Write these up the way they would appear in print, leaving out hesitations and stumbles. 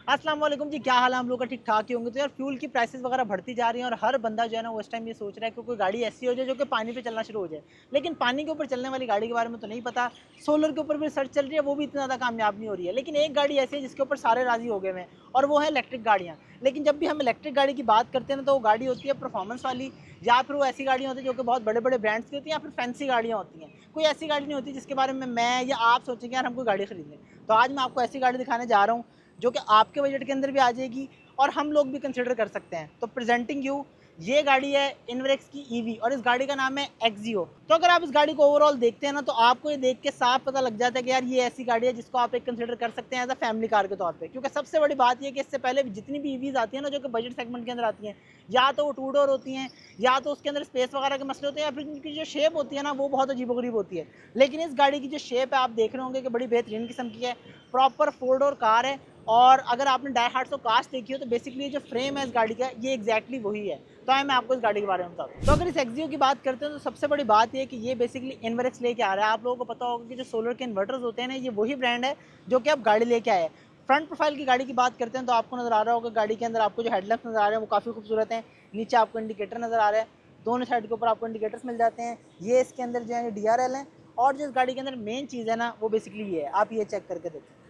अस्सलाम वालेकुम जी, क्या हाल है? हम लोग का ठीक ठाक ही होंगे। तो यार फ्यूल की प्राइसेस वगैरह बढ़ती जा रही हैं और हर बंदा जो है ना वो इस टाइम ये सोच रहा है कि कोई गाड़ी ऐसी हो जाए जो कि पानी पे चलना शुरू हो जाए। लेकिन पानी के ऊपर चलने वाली गाड़ी के बारे में तो नहीं पता। सोलर के ऊपर भी रिसर्च चल रही है, वो भी इतनी ज़्यादा कामयाब नहीं हो रही है। लेकिन एक गाड़ी ऐसी है जिसके ऊपर सारे राज़ी हो गए हैं और वो है इलेक्ट्रिक गाड़ियाँ। लेकिन जब भी हम इलेक्ट्रिक गाड़ी की बात करते हैं ना तो वो गाड़ी होती है परफॉर्मेंस वाली, या फिर वो ऐसी गाड़ियाँ होती है जो कि बहुत बड़े-बड़े ब्रांड्स की होती हैं, या फिर फैंसी गाड़ियाँ होती हैं। कोई ऐसी गाड़ी नहीं होती जिसके बारे में मैं या आप सोचें कि यार हम कोई गाड़ी खरीद लें। तो आज मैं आपको ऐसी गाड़ी दिखाने जा रहा हूँ जो कि आपके बजट के अंदर भी आ जाएगी और हम लोग भी कंसिडर कर सकते हैं। तो प्रेजेंटिंग यू, ये गाड़ी है इनवरेक्स की ईवी और इस गाड़ी का नाम है एक्जियो। तो अगर आप इस गाड़ी को ओवरऑल देखते हैं ना तो आपको ये देख के साफ पता लग जाता है कि यार ये ऐसी गाड़ी है जिसको आप एक कंसिडर कर सकते हैं एज अ फैमिली कार के तौर पे। क्योंकि सबसे बड़ी बात ये है कि इससे पहले जितनी भी ईवीज आती है ना जो कि बजट सेगमेंट के अंदर आती हैं, या तो वो टू डोर होती हैं, या तो उसके अंदर स्पेस वगैरह के मसले होते हैं, या फिर उनकी जो शेप होती है ना वो बहुत अजीबोगरीब होती है। लेकिन इस गाड़ी की जो शेप है आप देख रहे होंगे कि बड़ी बेहतरीन किस्म की है, प्रॉपर फोर डोर कार है। और अगर आपने डाई हार्ट्स ऑफ कास्ट देखी हो तो बेसिकली जो फ्रेम है इस गाड़ी का ये एग्जैक्टली वही है। तो आए मैं आपको इस गाड़ी के बारे में बताता हूँ। तो अगर इस एक्जियो की बात करते हैं तो सबसे बड़ी बात ये है कि ये बेसिकली इनवरेक्स लेके आ रहा है। आप लोगों को पता होगा कि जो सोलर के इन्वर्टर्स होते हैं ना ये वही ब्रांड है जो कि अब गाड़ी लेके आए। फ्रंट प्रोफाइल की गाड़ी की बात करते हैं तो आपको नजर आ रहा होगा गाड़ी के अंदर आपको जो हेडलैम्प नजर आ रहे हैं वो काफ़ी खूबसूरत हैं। नीचे आपको इंडिकेटर नजर आ रहा है, दोनों साइड के ऊपर आपको इंडिकेटर्स मिल जाते हैं। ये इसके अंदर जो है DRL है। और जो इस गाड़ी के अंदर मेन चीज़ है ना वो बेसिकली ये है, आप ये चेक करके देखिए,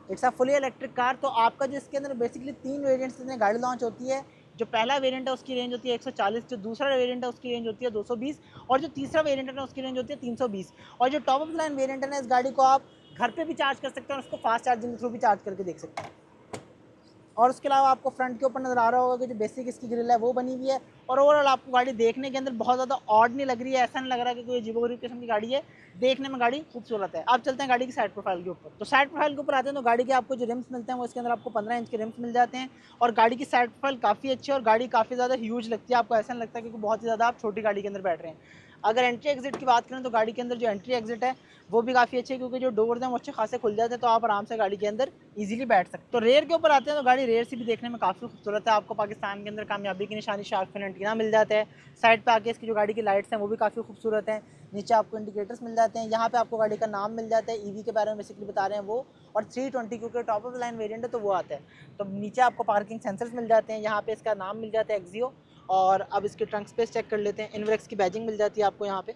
it's a fully electric car. तो आपका जो इसके अंदर बेसिकली 3 वेरिएंट्स में गाड़ी लॉन्च होती है। जो पहला वेरिएंट है उसकी रेंज होती है 140, जो दूसरा वेरिएंट है उसकी रेंज होती है 220, और जो तीसरा वेरिएंट है ना उसकी रेंज होती है 320। और जो टॉप ऑफ लाइन वेरिएंट है ना इस गाड़ी को आप घर पे भी चार्ज कर सकते हैं और उसको फास्ट चार्जिंग के थ्रू भी चार्ज करके देख सकते हैं। और उसके अलावा आपको फ्रंट के ऊपर नज़र आ रहा होगा कि जो बेसिक इसकी ग्रिल है वो बनी हुई है। और ओवरऑल आपको गाड़ी देखने के अंदर बहुत ज़्यादा ऑड नहीं लग रही है, ऐसा नहीं लग रहा कि कोई अजीबोगरीब किस्म की गाड़ी है। देखने में गाड़ी खूबसूरत है। अब चलते हैं गाड़ी की साइड प्रोफाइल के ऊपर। तो साइड प्रोफाइल के ऊपर आते हैं तो गाड़ी के आपको जो रिम्स मिलते हैं वो इसके अंदर आपको 15 इंच के रिम्स मिल जाते हैं। और गाड़ी की साइड प्रोफाइल काफ़ी अच्छी है और गाड़ी काफ़ी ज़्यादा ह्यूज लगती है, आपको ऐसा नहीं लगता कि बहुत ही ज़्यादा आप छोटी गाड़ी के अंदर बैठ रहे हैं। अगर एंट्री एग्जिट की बात करें तो गाड़ी के अंदर जो एंट्री एग्जिट है वो भी काफ़ी अच्छी है, क्योंकि जो डोर्स हैं वो अच्छे खासे खुल जाते हैं, तो आप आराम से गाड़ी के अंदर इजीली बैठ सकते हैं। तो रेयर के ऊपर आते हैं तो गाड़ी रेयर से भी देखने में काफ़ी खूबसूरत है। आपको पाकिस्तान के अंदर कामयाबी की निशानी शार्क फिन एंटीना मिल जाता है। साइड पे आके इसकी जो गाड़ी की लाइट्स हैं वो भी काफ़ी खूबसूरत हैं। नीचे आपको इंडिकेटर्स मिल जाते हैं, यहाँ पे आपको गाड़ी का नाम मिल जाता है, ईवी के बारे में बेसिकली बता रहे हैं वो। और 320 क्योंकि top of the line variant है तो वो आता है। तो नीचे आपको पार्किंग सेंसर्स मिल जाते हैं, यहाँ पे इसका नाम मिल जाता है एक्जियो। और अब इसके ट्रंक स्पेस चेक कर लेते हैं। इनवरेक्स की बैजिंग मिल जाती है आपको यहाँ पे।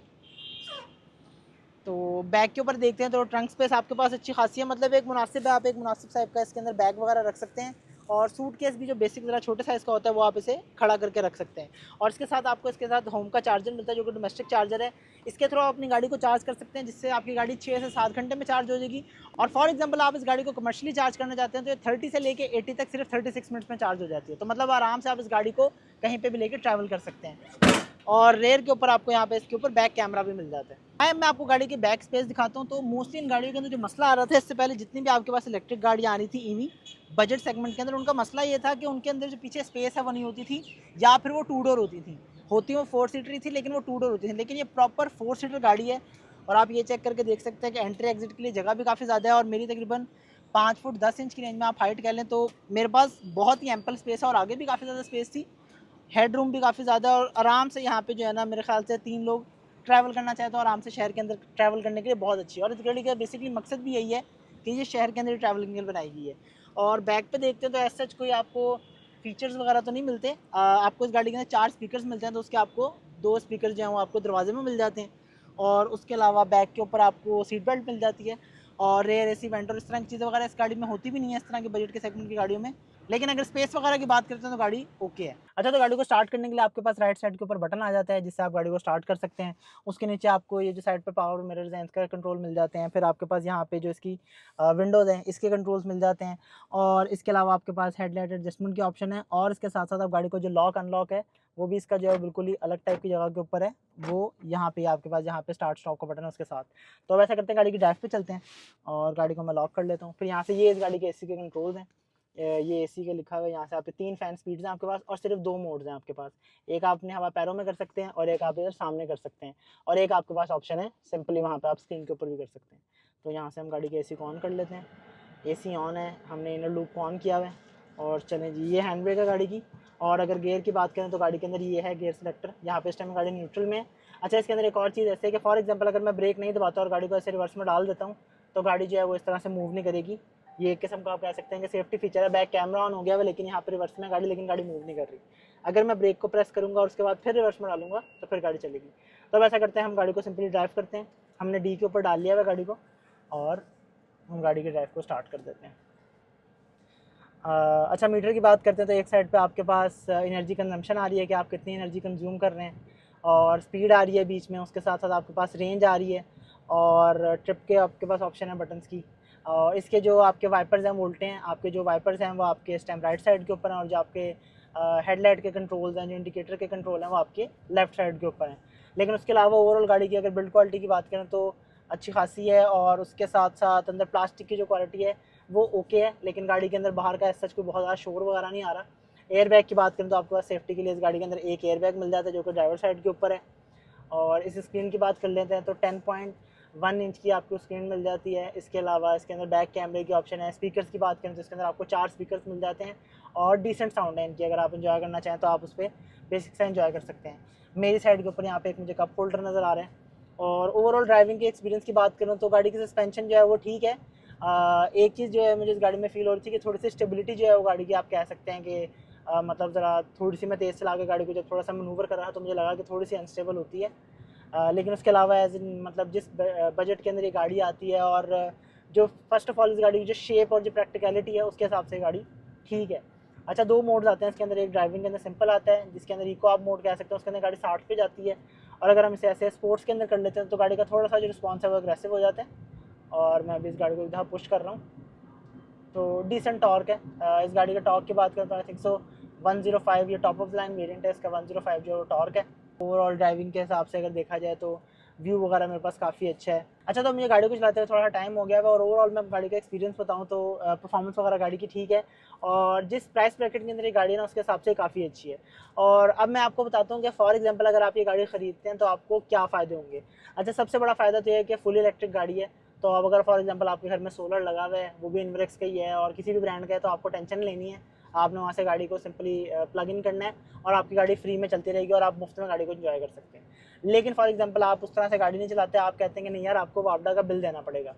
तो बैग के ऊपर देखते हैं तो ट्रंक स्पेस आपके पास अच्छी खासी है, मतलब एक मुनासिब है, आप एक मुनासिब टाइप का इसके अंदर बैग वगैरह रख सकते हैं। और सूट केस भी जो बेसिक ज़रा छोटे साइज़ का होता है वो आप इसे खड़ा करके रख सकते हैं। और इसके साथ आपको इसके साथ होम का चार्जर मिलता है जो कि डोमेस्टिक चार्जर है। इसके थ्रू आप अपनी गाड़ी को चार्ज कर सकते हैं जिससे आपकी गाड़ी 6 से 7 घंटे में चार्ज हो जाएगी। और फॉर एग्जांपल आप इस गाड़ी को कमर्शियली चार्ज करना चाहते हैं तो ये 30 से लेके 80 तक सिर्फ 36 मिनट्स में चार्ज हो जाती है। तो मतलब आराम से आप इस गाड़ी को कहीं पे भी लेके ट्रैवल कर सकते हैं। और रेयर के ऊपर आपको यहाँ पे इसके ऊपर बैक कैमरा भी मिल जाता है। मैं आपको गाड़ी की बैक स्पेस दिखाता हूँ। तो मोस्टली इन गाड़ियों के अंदर जो मसला आ रहा था इससे पहले जितनी भी आपके पास इलेक्ट्रिक गाड़ियाँ आ रही थी ईवी बजट सेगमेंट के अंदर, उनका मसला ये था कि उनके अंदर जो पीछे स्पेस है वो नहीं होती थी, या फिर वो टू डोर होती थी। होती वो 4 सीटर ही थी लेकिन वो टू डोर होती थी। लेकिन ये प्रॉपर 4 सीटर गाड़ी है। और आप ये चेक करके देख सकते हैं कि एंट्री एग्जिट के लिए जगह भी काफ़ी ज़्यादा है। और मेरी तकरीबन 5 फुट 10 इंच की रेंज में आप हाइट कह लें तो मेरे पास बहुत ही एम्पल स्पेस है और आगे भी काफ़ी ज़्यादा स्पेस थी। हेड रूम भी काफ़ी ज़्यादा है और आराम से यहाँ पे जो है ना मेरे ख्याल से 3 लोग ट्रैवल करना चाहे तो आराम से शहर के अंदर ट्रैवल करने के लिए बहुत अच्छी है। और इस गाड़ी का बेसिकली मकसद भी यही है कि ये शहर के अंदर ट्रैवलिंग के लिए बनाई गई है। और बैक पे देखते हैं तो ऐसा कोई आपको फीचर्स वगैरह तो नहीं मिलते। आपको इस गाड़ी के अंदर 4 स्पीकर्स मिलते हैं, तो उसके आपको 2 स्पीकर जो हैं वो आपको दरवाजे में मिल जाते हैं। और उसके अलावा बैक के ऊपर आपको सीट बेल्ट मिल जाती है। और रेयर एसी वेंट और इस तरह की चीज़ें वगैरह इस गाड़ी में होती भी नहीं है इस तरह के बजट के सेगमेंट की गाड़ियों में। लेकिन अगर स्पेस वगैरह की बात करते हैं तो गाड़ी ओके है। अच्छा, तो गाड़ी को स्टार्ट करने के लिए आपके पास राइट साइड के ऊपर बटन आ जाता है जिससे आप गाड़ी को स्टार्ट कर सकते हैं। उसके नीचे आपको ये जो साइड पे पावर मिरर्स हैं इसका कंट्रोल मिल जाते हैं। फिर आपके पास यहाँ पे जो इसकी विंडोज़ हैं इसके कंट्रोल्स मिल जाते हैं। और इसके अलावा आपके पास हेडलाइट एडजस्टमेंट के ऑप्शन है। और इसके साथ साथ आप गाड़ी को जो लॉक अनलॉक है वो भी इसका जो है बिल्कुल ही अलग टाइप की जगह के ऊपर है। वो यहाँ पे आपके पास यहाँ पे स्टार्ट स्टॉप का बटन है उसके साथ। तो अब ऐसा करते हैं गाड़ी की ड्राइव पे चलते हैं और गाड़ी को मैं लॉक कर लेता हूँ। फिर यहाँ से ये इस गाड़ी के एसी के कंट्रोल्स हैं। ये एसी के लिखा हुआ है, यहाँ से आपके 3 फैन स्पीड्स हैं आपके पास और सिर्फ 2 मोड्स हैं आपके पास। एक आप अपने हवा पैरों में कर सकते हैं और एक आप इधर सामने कर सकते हैं। और एक आपके पास ऑप्शन है सिंपली वहाँ पे आप स्क्रीन के ऊपर भी कर सकते हैं। तो यहाँ से हम गाड़ी के एसी को ऑन कर लेते हैं। एसी ऑन है, हमने इनर लूप को ऑन किया हुआ है। और चलें जी, ये हैंड ब्रेक है गाड़ी की। और अगर गियर की बात करें तो गाड़ी के अंदर ये है गियर सेलेक्टर, यहाँ पे इस टाइम गाड़ी न्यूट्रल में है। अच्छा, इसके अंदर एक और चीज़ ऐसे है कि फॉर एग्जांपल अगर मैं ब्रेक नहीं दबाता और गाड़ी को ऐसे रिवर्स में डाल देता हूँ तो गाड़ी जो है वो इस तरह से मूव नहीं करेगी। ये एक किस्म का आप कह सकते हैं कि सेफ्टी फीचर है। बैक कैमरा ऑन हो गया है लेकिन यहाँ पर रिवर्स में गाड़ी, लेकिन गाड़ी मूव नहीं कर रही। अगर मैं ब्रेक को प्रेस करूँगा और उसके बाद फिर रिवर्स में डालूंगा तो फिर गाड़ी चलेगी। तो अब ऐसा करते हैं, हम गाड़ी को सिंपली ड्राइव करते हैं। हमने डी के ऊपर डाल लिया है गाड़ी को और हम गाड़ी के ड्राइव को स्टार्ट कर देते हैं। अच्छा, मीटर की बात करते हैं तो एक साइड पे आपके पास एनर्जी कंजम्पशन आ रही है कि आप कितनी एनर्जी कंज्यूम कर रहे हैं, और स्पीड आ रही है बीच में। उसके साथ साथ आपके पास रेंज आ रही है और ट्रिप के आपके पास ऑप्शन है बटन्स की। और इसके जो आपके वाइपर्स हैं वो उल्टे हैं। आपके जो वाइपर्स हैं वो आपके इस टाइम राइट साइड के ऊपर हैं, और जो आपके हेडलाइट के कंट्रोल्स हैं, जो इंडिकेटर के कंट्रोल हैं, वो आपके लेफ्ट साइड के ऊपर हैं। लेकिन उसके अलावा ओवरऑल गाड़ी की अगर बिल्ड क्वालिटी की बात करें तो अच्छी खासी है। और उसके साथ साथ अंदर प्लास्टिक की जो क्वालिटी है वो ओके है, लेकिन गाड़ी के अंदर बाहर का सच कोई बहुत ज़्यादा शोर वगैरह नहीं आ रहा। एयर बैग की बात करें तो आपके पास सेफ्टी के लिए इस गाड़ी के अंदर एक एयर बैग मिल जाता है जो कि ड्राइवर साइड के ऊपर है। और इस स्क्रीन की बात कर लेते हैं तो 10.1 इंच की आपको स्क्रीन मिल जाती है। इसके अलावा इसके अंदर बैक कैमरे की ऑप्शन है। स्पीकर्स की बात करें तो इसके अंदर आपको 4 स्पीकर्स मिल जाते हैं और डिसेंट साउंड है इनकी। अगर आप इन्जॉय करना चाहें तो आप उस पर बेसिक सा इन्जॉय कर सकते हैं। मेरी साइड के ऊपर यहाँ पे एक मुझे कप होल्डर नज़र आ रहा है। और ओवरऑल ड्राइविंग के एक्सपीरियंस की बात करूँ तो गाड़ी की सस्पेंशन जो है वो ठीक है। एक चीज़ जो है मुझे इस गाड़ी में फील हो रही थी कि थोड़ी सी स्टेबिलिटी जो है वो गाड़ी की, आप कह सकते हैं कि मतलब ज़रा थोड़ी सी मैं तेज़ चला के गाड़ी को जब थोड़ा सा मनूवर कर रहा तो मुझे लगा कि थोड़ी सी अनस्टेबल होती है। लेकिन उसके अलावा एज इन मतलब जिस बजट के अंदर ये गाड़ी आती है और जो फर्स्ट ऑफ ऑल इस गाड़ी की जो शेप और जो प्रैक्टिकलिटी है उसके हिसाब से गाड़ी ठीक है। अच्छा, 2 मोड्स आते हैं इसके अंदर। एक ड्राइविंग के अंदर सिंपल आता है जिसके अंदर इको आप मोड कह सकते हैं, उसके अंदर गाड़ी 60 पे जाती है। और अगर हम इसे ऐसे स्पोर्ट्स के अंदर कर लेते हैं तो गाड़ी का थोड़ा सा जो रिस्पॉन्स है वो अग्रेसिव हो जाता है। और मैं अभी इस गाड़ी को इधर पुश कर रहा हूँ तो डिसेंट टॉर्क है। इस गाड़ी का टॉर्क की बात करें तो आई थिंक सो 105, ये टॉप ऑफ लाइन वेरिएंट है इसका। 105 जो टॉर्क है। ओवरऑल ड्राइविंग के हिसाब से अगर देखा जाए तो व्यू वगैरह मेरे पास काफ़ी अच्छा है। अच्छा, तो मुझे गाड़ी को चलाते हुए थोड़ा टाइम हो गया है और ओवरऑल मैं गाड़ी का एक्सपीरियंस बताऊँ तो परफॉर्मेंस वगैरह गाड़ी की ठीक है, और जिस प्राइस ब्रैकेट के अंदर ये गाड़ी है ना उसके हिसाब से काफ़ी अच्छी है। और अब मैं आपको बताता हूँ कि फॉर एग्जांपल अगर आप ये गाड़ी ख़रीदते हैं तो आपको क्या फ़ायदे होंगे। अच्छा, सबसे बड़ा फ़ायदा तो ये है कि फुल इलेक्ट्रिक गाड़ी है। तो अब अगर फॉर एग्जांपल आपके घर में सोलर लगा हुआ है, वो भी इन्वर्क्स का ही है और किसी भी ब्रांड का है, तो आपको टेंशन लेनी है। आपने वहाँ से गाड़ी को सिंपली प्लग इन करना है और आपकी गाड़ी फ्री में चलती रहेगी और आप मुफ्त में गाड़ी को एंजॉय कर सकते हैं। लेकिन फॉर एग्जांपल आप उस तरह से गाड़ी नहीं चलाते, आप कहते हैं कि नहीं यार आपको वापडा का बिल देना पड़ेगा।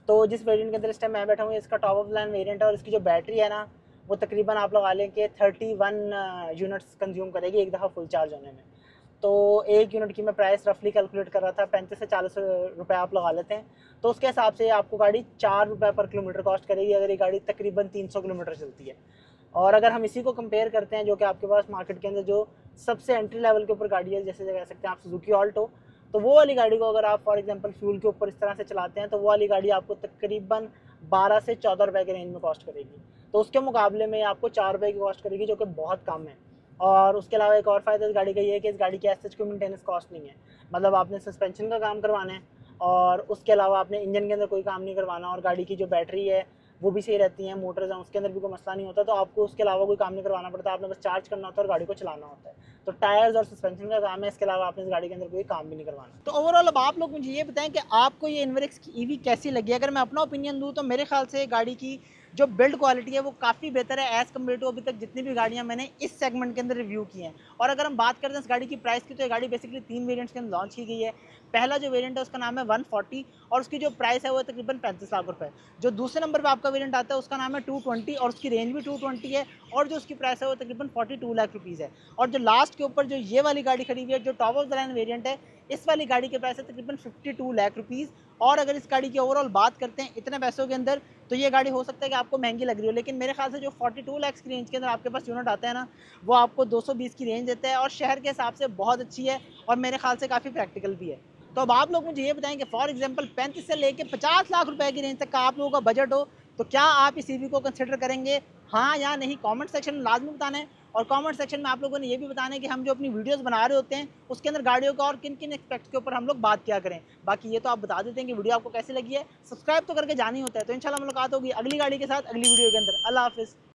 तो जिस वेरिएंट के अंदर इस टाइम मैं बैठा हूँ इसका टॉप ऑफ लाइन वेरिएंट है और इसकी जो बैटरी है ना वो तकरीबन आप लगा लें कि 31 यूनिट्स कंज्यूम करेगी एक दफ़ा फुल चार्ज होने में। तो एक यूनिट की मैं प्राइस रफली कैलकुलेट कर रहा था 35 से 40 रुपये आप लगा लेते हैं, तो उसके हिसाब से आपको गाड़ी 4 रुपये पर किलोमीटर कॉस्ट करेगी अगर ये गाड़ी तकरीबन 300 किलोमीटर चलती है। और अगर हम इसी को कंपेयर करते हैं जो कि आपके पास मार्केट के अंदर जो सबसे एंट्री लेवल के ऊपर गाड़ी है, जैसे कह सकते हैं आप सुजुकी ऑल्टो, तो वो वाली गाड़ी को अगर आप फॉर एग्जांपल फ्यूल के ऊपर इस तरह से चलाते हैं तो वो वाली गाड़ी आपको तकरीबन 12 से 14 रुपये के रेंज में कॉस्ट करेगी। तो उसके मुकाबले में आपको 4 रुपये की कॉस्ट करेगी जो कि बहुत कम है। और उसके अलावा एक और फ़ायदा इस गाड़ी का ये है कि इस गाड़ी की एज कोई मेंटेनेंस कॉस्ट नहीं है। मतलब आपने सस्पेंशन का काम करवाना है और उसके अलावा आपने इंजन के अंदर कोई काम नहीं करवाना, और गाड़ी की जो बैटरी है वो भी सही रहती है, मोटर्स हैं उसके अंदर भी कोई मसला नहीं होता, तो आपको उसके अलावा कोई काम नहीं करवाना पड़ता। आपने बस चार्ज करना होता है और गाड़ी को चलाना होता है। तो टायर्स और सस्पेंशन का काम है, इसके अलावा आपने इस गाड़ी के अंदर कोई काम भी नहीं करवाना। तो ओवरऑल अब आप लोग मुझे ये बताएं कि आपको ये इन्वर्क्स की ईवी कैसी लगी। अगर मैं अपना ओपिनियन दूँ तो मेरे ख्याल से गाड़ी की जो बिल्ड क्वालिटी है वो काफ़ी बेहतर है एज़ कम्पेयर टू अभी तक जितनी भी गाड़ियाँ मैंने इस सेगमेंट के अंदर रिव्यू की हैं। और अगर हम बात करते हैं इस गाड़ी की प्राइस की, तो ये गाड़ी बेसिकली 3 वेरिएंट्स के अंदर लॉन्च की गई है। पहला जो वेरिएंट है उसका नाम है 140 और उसकी जो प्राइस है वो तकरीबन 35 लाख रुपए। जो दूसरे नंबर पे आपका वेरिएंट आता है उसका नाम है 220 और उसकी रेंज भी 220 है और जो उसकी प्राइस है वो तकरीबन 42 लाख रुपीज़ है। और जो लास्ट के ऊपर जो ये वाली गाड़ी खड़ी हुई है जो top of the line variant है, इस वाली गाड़ी के प्राइस है तकरीबन 52 लाख रुपीज़। और अगर इस गाड़ी की ओवरऑल बात करते हैं इतने पैसों के अंदर, तो ये गाड़ी हो सकता है कि आपको महंगी लग रही हो, लेकिन मेरे ख्याल से जो 42 लाख की रेंज के अंदर आपके पास यूनिट आता है ना, वो आपको 220 की रेंज देता है और शहर के हिसाब से बहुत अच्छी है और मेरे ख्याल से काफ़ी प्रैक्टिकल भी है। तो अब आप लोग मुझे ये बताएं कि फॉर एग्जांपल 35 से लेके 50 लाख रुपए की रेंज तक का आप लोगों का बजट हो, तो क्या आप इस ईवी को कंसिडर करेंगे, हाँ या नहीं? कमेंट सेक्शन में लाजमी बताना है। और कमेंट सेक्शन में आप लोगों ने ये भी बताना है कि हम जो अपनी वीडियोस बना रहे होते हैं उसके अंदर गाड़ियों का और किन किन एक्सपेक्ट्स के ऊपर हम लोग बात क्या करें। बाकी ये तो आप बता देते हैं कि वीडियो आपको कैसी लगी है, सब्सक्राइब तो करके जाना ही होता है। तो इंशाल्लाह मुलाकात होगी अगली गाड़ी के साथ अगली वीडियो के अंदर। अल्लाह हाफिज़।